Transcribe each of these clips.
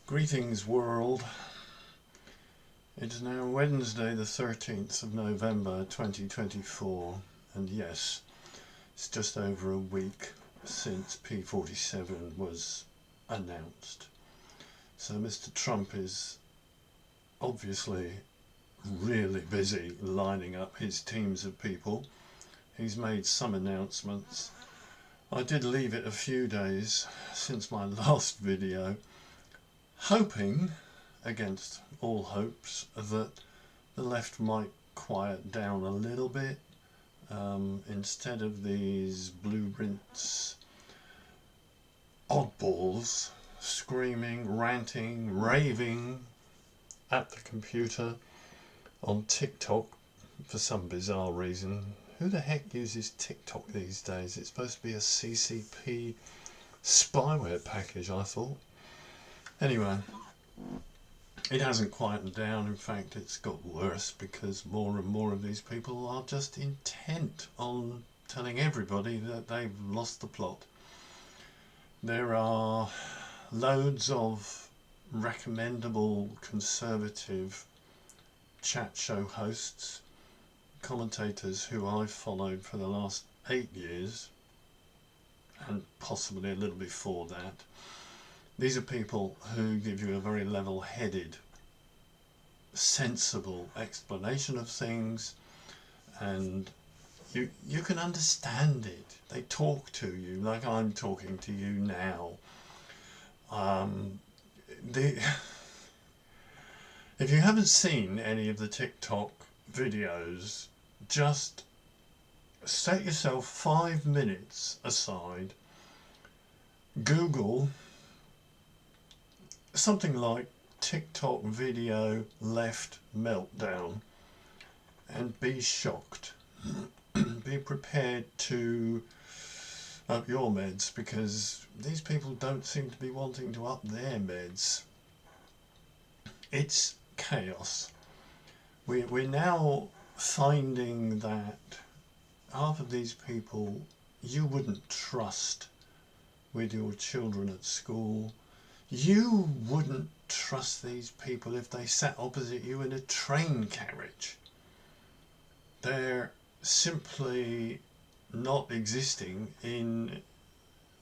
Greetings world. It is now Wednesday the 13th of November 2024 and yes, it's just over a week since P47 was announced. So Mr. Trump is obviously really busy lining up his teams of people. He's made some announcements. I did leave it a few days since my last video, hoping, against all hopes, that the left might quiet down a little bit instead of these blue rinse oddballs screaming, ranting, raving at the computer on TikTok for some bizarre reason. Who the heck uses TikTok these days? It's supposed to be a CCP spyware package, I thought. Anyway, it hasn't quietened down. In fact, it's got worse because more and more of these people are just intent on telling everybody that they've lost the plot. There are loads of recommendable conservative chat show hosts, commentators who I've followed for the last 8 years and possibly a little before that. These are people who give you a very level-headed, sensible explanation of things, and you can understand it. They talk to you like I'm talking to you now. If you haven't seen any of the TikTok videos, just set yourself 5 minutes aside, Google something like TikTok video left meltdown and be shocked. Be prepared to up your meds, because these people don't seem to be wanting to up their meds. It's chaos. We're now finding that half of these people you wouldn't trust with your children at school. You wouldn't trust these people if they sat opposite you in a train carriage. They're simply not existing in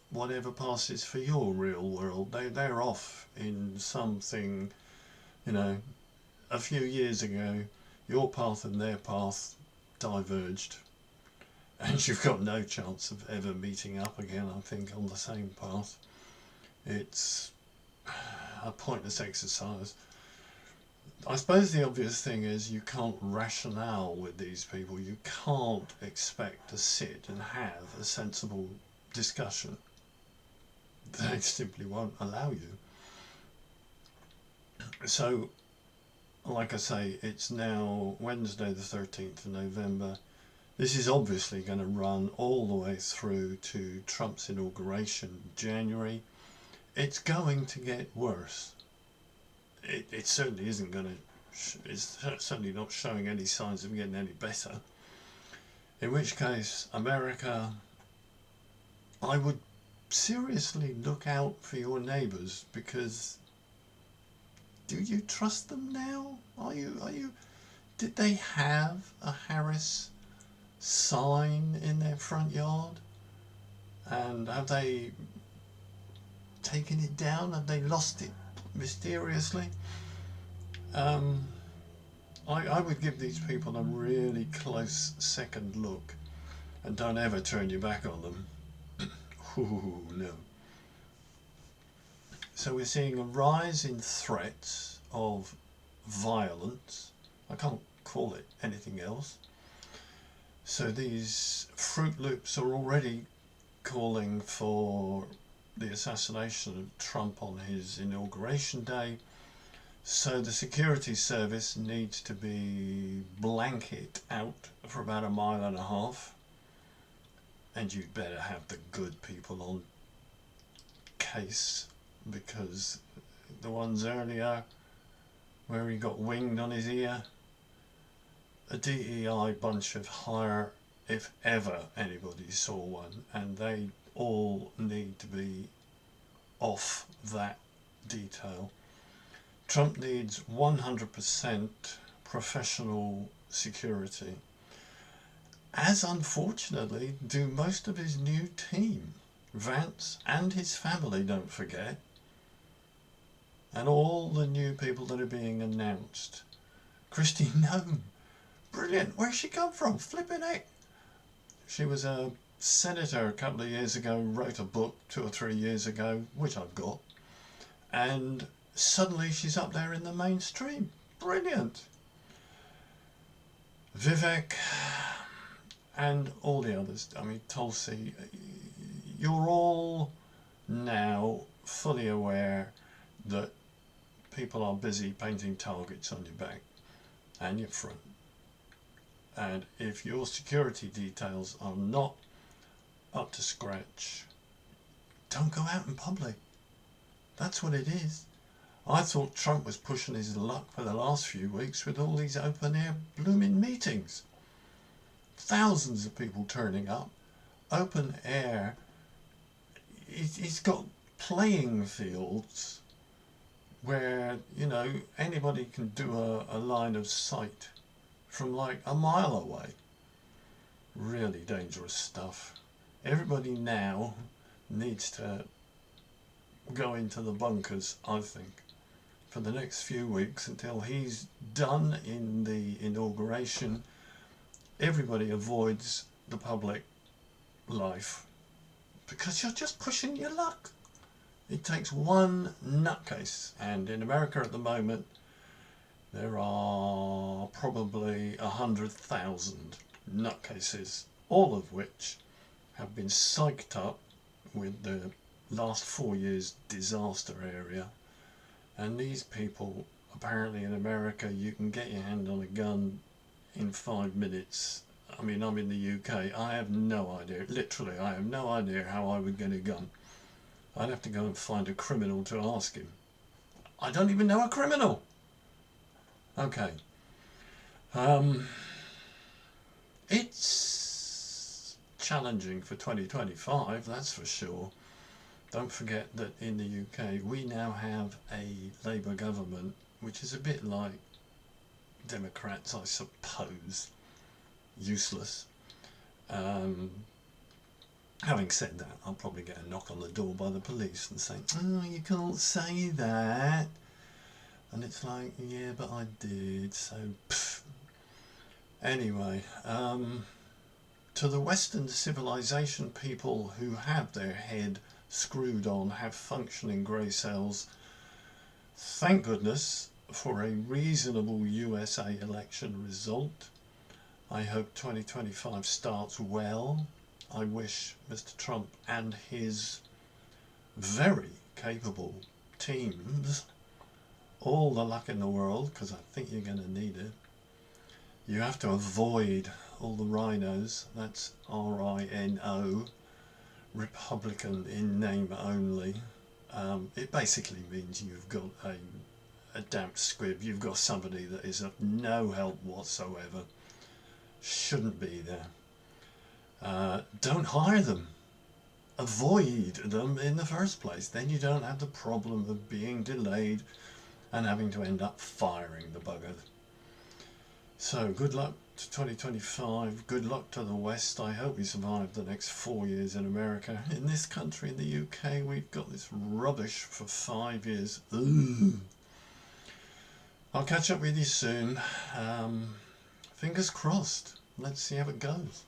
whatever passes for your real world. They're off in something, a few years ago your path and their path diverged, and you've got no chance of ever meeting up again, I think, on the same path. It's a pointless exercise. I suppose the obvious thing is you can't rationale with these people. You can't expect to sit and have a sensible discussion. They simply won't allow you. So, like I say, it's now Wednesday the 13th of November. This is obviously going to run all the way through to Trump's inauguration in January. It's going to get worse. It certainly isn't going to, it's certainly not showing any signs of getting any better. In which case, America, I would seriously look out for your neighbours, because do you trust them now? Did they have a Harris sign in their front yard? And have they taken it down? Have they lost it mysteriously? I would give these people a really close second look, and don't ever turn your back on them. Ooh, no. So we're seeing a rise in threats of violence. I can't call it anything else. So these Fruit Loops are already calling for the assassination of Trump on his inauguration day. So the security service needs to be blanket out for about 1.5 miles. And you'd better have the good people on case, because the ones earlier where he got winged on his ear, a DEI bunch of hire, if ever anybody saw one, and they all need to be off that detail. Trump needs 100% professional security, as unfortunately do most of his new team. Vance and his family, don't forget, and all the new people that are being announced. Kristi Noem, brilliant. Where's she come from? Flipping heck. She was a senator a couple of years ago, wrote a book 2 or 3 years ago, which I've got, and suddenly she's up there in the mainstream. Brilliant. Vivek and all the others, I mean Tulsi, you're all now fully aware that people are busy painting targets on your back and your front. And if your security details are not up to scratch, don't go out in public. That's what it is. I thought Trump was pushing his luck for the last few weeks with all these open air blooming meetings. Thousands of people turning up. Open air. He's got playing fields where, you know, anybody can do a line of sight from like a mile away. Really dangerous stuff. Everybody now needs to go into the bunkers, I think, for the next few weeks until he's done in the inauguration. Everybody avoids the public life because you're just pushing your luck. It takes one nutcase, and in America at the moment there are probably 100,000 nutcases, all of which have been psyched up with the last 4 years disaster area. And these people, apparently in America, you can get your hand on a gun in 5 minutes. I mean, I'm in the UK. I have no idea. Literally, I have no idea how I would get a gun. I'd have to go and find a criminal to ask him. I don't even know a criminal. Okay. It's challenging for 2025, that's for sure. Don't forget that in the UK we now have a Labour government, which is a bit like Democrats, I suppose. Useless. Having said that, I'll probably get a knock on the door by the police and say, "Oh, you can't say that." And it's like, yeah, but I did, so pfft. Anyway, to the Western civilization people who have their head screwed on, have functioning grey cells, thank goodness for a reasonable USA election result. I hope 2025 starts well. I wish Mr. Trump and his very capable teams all the luck in the world, because I think you're going to need it. You have to avoid all the rhinos. That's R-I-N-O, Republican in name only. It basically means you've got a damp squib. You've got somebody that is of no help whatsoever. Shouldn't be there. Don't hire them. Avoid them in the first place. Then you don't have the problem of being delayed and having to end up firing the bugger. So good luck to 2025. Good luck to the West. I hope we survive the next 4 years in America. In this country, in the UK, we've got this rubbish for 5 years. Ugh. I'll catch up with you soon. Fingers crossed. Let's see how it goes.